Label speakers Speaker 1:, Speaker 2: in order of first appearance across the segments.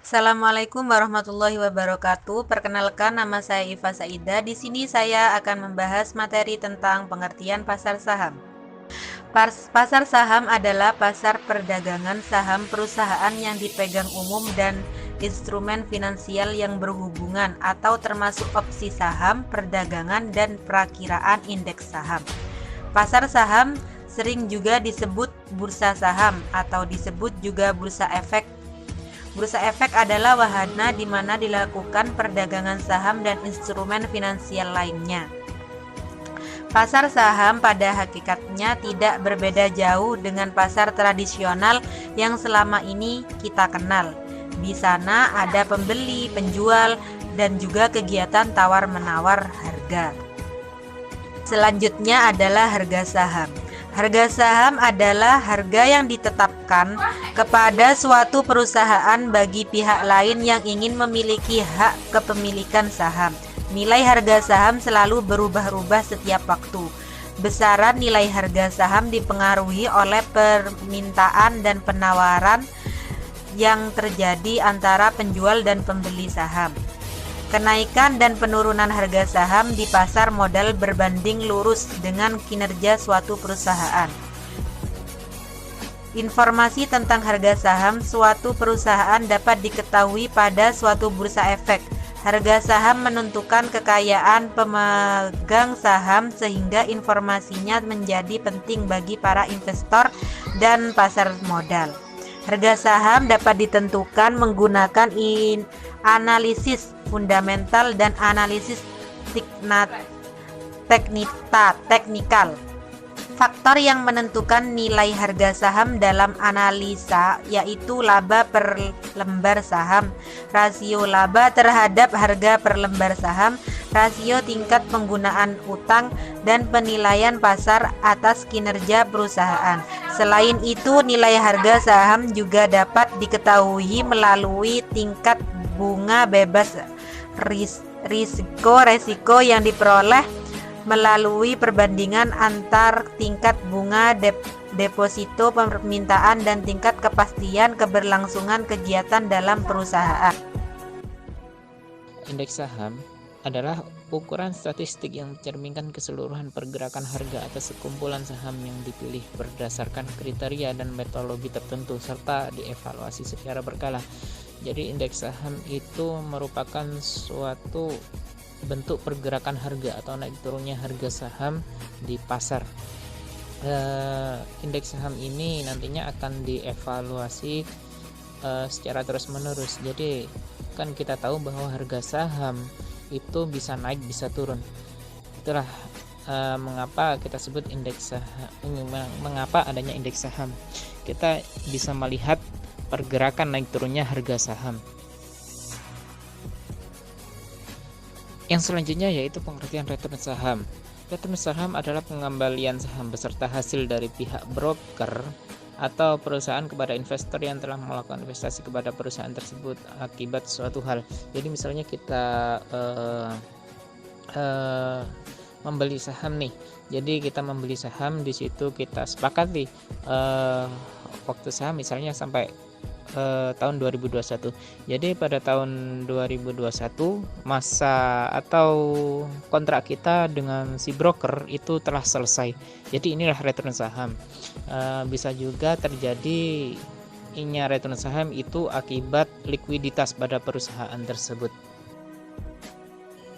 Speaker 1: Assalamualaikum warahmatullahi wabarakatuh. Perkenalkan, nama saya Iva Saida. Di sini saya akan membahas materi tentang pengertian pasar saham. Pasar saham adalah pasar perdagangan saham perusahaan yang dipegang umum dan instrumen finansial yang berhubungan atau termasuk opsi saham, perdagangan, dan perakiraan indeks saham. Pasar saham sering juga disebut bursa saham atau disebut juga bursa efek. Bursa efek adalah wahana di mana dilakukan perdagangan saham dan instrumen finansial lainnya. Pasar saham pada hakikatnya tidak berbeda jauh dengan pasar tradisional yang selama ini kita kenal. Di sana ada pembeli, penjual, dan juga kegiatan tawar-menawar harga. Selanjutnya adalah harga saham. Harga saham adalah harga yang ditetapkan kepada suatu perusahaan bagi pihak lain yang ingin memiliki hak kepemilikan saham. Nilai harga saham selalu berubah-ubah setiap waktu. Besaran nilai harga saham dipengaruhi oleh permintaan dan penawaran yang terjadi antara penjual dan pembeli saham. Kenaikan dan penurunan harga saham di pasar modal berbanding lurus dengan kinerja suatu perusahaan. Informasi tentang harga saham suatu perusahaan dapat diketahui pada suatu bursa efek. Harga saham menentukan kekayaan pemegang saham sehingga informasinya menjadi penting bagi para investor dan pasar modal. Harga saham dapat ditentukan menggunakan analisis fundamental dan analisis teknikal. Faktor yang menentukan nilai harga saham dalam analisa yaitu laba per lembar saham, rasio laba terhadap harga per lembar saham, rasio tingkat penggunaan utang, dan penilaian pasar atas kinerja perusahaan. Selain itu, nilai harga saham juga dapat diketahui melalui tingkat bunga bebas risiko yang diperoleh melalui perbandingan antar tingkat bunga deposito permintaan dan tingkat kepastian keberlangsungan kegiatan dalam perusahaan.
Speaker 2: Indeks saham adalah ukuran statistik yang mencerminkan keseluruhan pergerakan harga atas sekumpulan saham yang dipilih berdasarkan kriteria dan metodologi tertentu serta dievaluasi secara berkala. Jadi indeks saham itu merupakan suatu bentuk pergerakan harga atau naik turunnya harga saham di pasar. Indeks saham ini nantinya akan dievaluasi secara terus-menerus. Jadi kan kita tahu bahwa harga saham itu bisa naik bisa turun. Itulah mengapa kita sebut indeks saham, mengapa adanya indeks saham. Kita bisa melihat pergerakan naik turunnya harga saham. Yang selanjutnya yaitu pengertian return saham. Return saham adalah pengembalian saham beserta hasil dari pihak broker atau perusahaan kepada investor yang telah melakukan investasi kepada perusahaan tersebut akibat suatu hal. Jadi misalnya kita membeli saham nih. Jadi kita membeli saham, di situ kita sepakati waktu saham misalnya sampai tahun 2021. Jadi pada tahun 2021 masa atau kontrak kita dengan si broker itu telah selesai. Jadi inilah return saham. Bisa juga terjadi return saham itu akibat likuiditas pada perusahaan tersebut.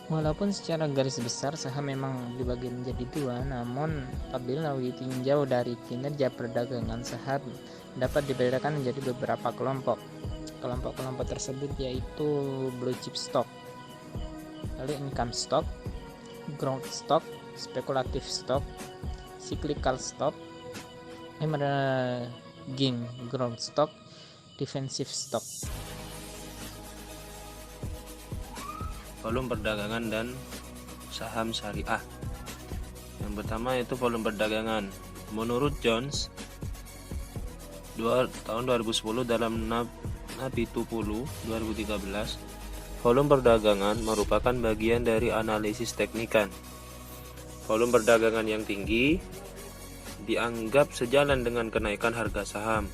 Speaker 2: Walaupun secara garis besar saham memang dibagi menjadi dua, namun apabila ditinjau dari kinerja perdagangan saham dapat dibedakan menjadi beberapa kelompok. Kelompok-kelompok tersebut yaitu blue chip stock, lalu income stock, growth stock, speculative stock, cyclical stock, emerging growth stock, defensive stock.
Speaker 3: Volume perdagangan dan saham syariah. Yang pertama itu volume perdagangan. Menurut Jones tahun 2010 dalam Nabi Tupulu 2013, volume perdagangan merupakan bagian dari analisis teknikan. Volume perdagangan yang tinggi dianggap sejalan dengan kenaikan harga saham.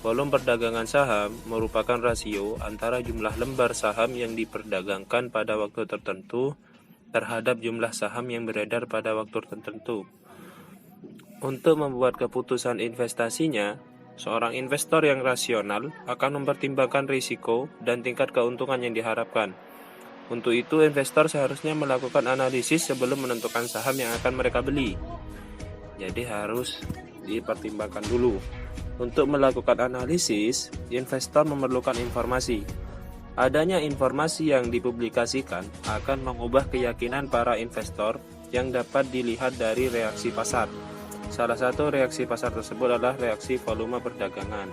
Speaker 3: Volume perdagangan saham merupakan rasio antara jumlah lembar saham yang diperdagangkan pada waktu tertentu terhadap jumlah saham yang beredar pada waktu tertentu. Untuk membuat keputusan investasinya, seorang investor yang rasional akan mempertimbangkan risiko dan tingkat keuntungan yang diharapkan. Untuk itu, investor seharusnya melakukan analisis sebelum menentukan saham yang akan mereka beli. Jadi harus dipertimbangkan dulu. Untuk melakukan analisis, investor memerlukan informasi. Adanya informasi yang dipublikasikan akan mengubah keyakinan para investor yang dapat dilihat dari reaksi pasar. Salah satu reaksi pasar tersebut adalah reaksi volume perdagangan.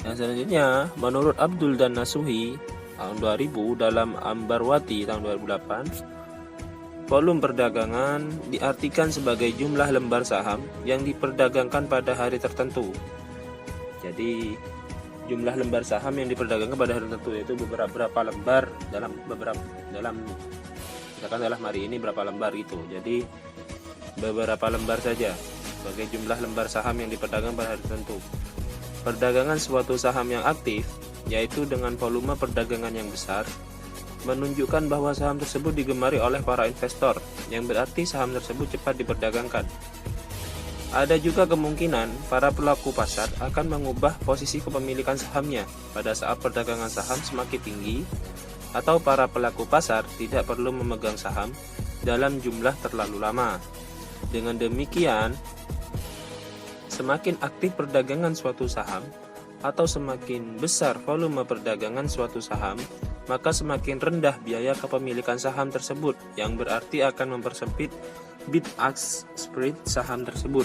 Speaker 3: Yang selanjutnya, menurut Abdul dan Nasuhi tahun 2000 dalam Ambarwati tahun 2008, volume perdagangan diartikan sebagai jumlah lembar saham yang diperdagangkan pada hari tertentu. Jadi jumlah lembar saham yang diperdagangkan pada hari tertentu yaitu beberapa lembar dalam misalkan dalam hari ini berapa lembar itu. Jadi beberapa lembar saja sebagai jumlah lembar saham yang diperdagangkan pada hari tertentu. Perdagangan suatu saham yang aktif yaitu dengan volume perdagangan yang besar menunjukkan bahwa saham tersebut digemari oleh para investor, yang berarti saham tersebut cepat diperdagangkan. Ada juga kemungkinan para pelaku pasar akan mengubah posisi kepemilikan sahamnya pada saat perdagangan saham semakin tinggi, atau para pelaku pasar tidak perlu memegang saham dalam jumlah terlalu lama. Dengan demikian, semakin aktif perdagangan suatu saham atau semakin besar volume perdagangan suatu saham, maka semakin rendah biaya kepemilikan saham tersebut, yang berarti akan mempersempit bid-ask spread saham tersebut.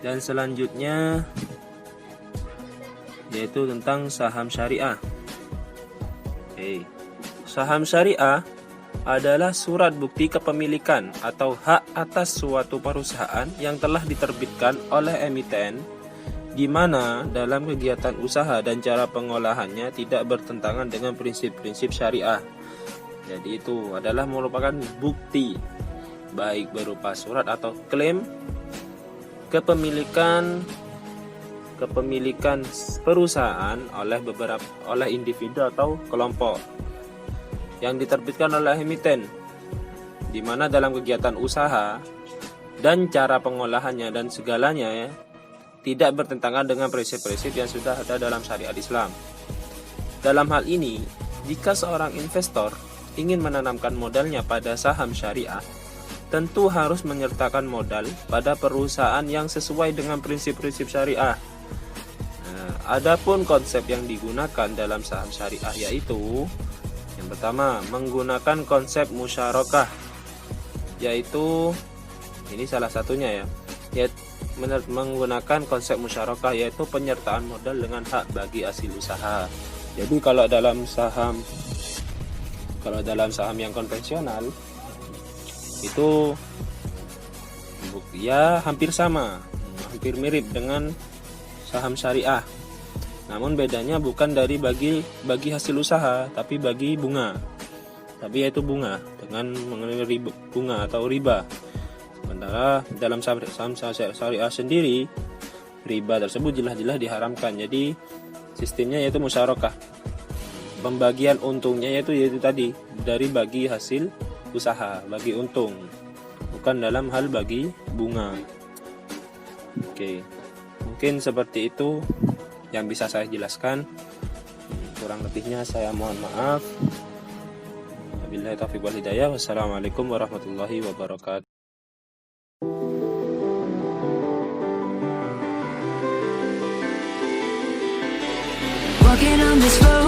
Speaker 3: Dan selanjutnya yaitu tentang saham syariah. Saham syariah adalah surat bukti kepemilikan atau hak atas suatu perusahaan yang telah diterbitkan oleh emiten, di mana dalam kegiatan usaha dan cara pengolahannya tidak bertentangan dengan prinsip-prinsip syariah. Jadi itu adalah merupakan bukti, baik berupa surat atau klaim kepemilikan perusahaan oleh individu atau kelompok yang diterbitkan oleh emiten, di mana dalam kegiatan usaha dan cara pengolahannya dan segalanya tidak bertentangan dengan prinsip-prinsip yang sudah ada dalam syariat Islam. Dalam hal ini, jika seorang investor ingin menanamkan modalnya pada saham syariah, tentu harus menyertakan modal pada perusahaan yang sesuai dengan prinsip-prinsip syariah. Adapun konsep yang digunakan dalam saham syariah yaitu yang pertama, menggunakan konsep musyarakah, yaitu ini salah satunya yaitu menggunakan konsep musyarakah, yaitu penyertaan modal dengan hak bagi hasil usaha. Jadi kalau dalam saham yang konvensional itu ya hampir sama, hampir mirip dengan saham syariah. Namun bedanya bukan dari bagi hasil usaha, tapi bagi bunga. Tapi yaitu bunga dengan mengenai bunga atau riba. Sementara dalam saham syariah sendiri, riba tersebut jelas-jelas diharamkan. Jadi sistemnya yaitu musyarakah. Pembagian untungnya yaitu tadi dari bagi hasil usaha, bagi untung, bukan dalam hal bagi bunga. Oke, mungkin seperti itu yang bisa saya jelaskan. Kurang lebihnya saya mohon maaf. Wabillahi taufiq wal hidayah. Wassalamualaikum warahmatullahi wabarakatuh.
Speaker 4: Walking on this road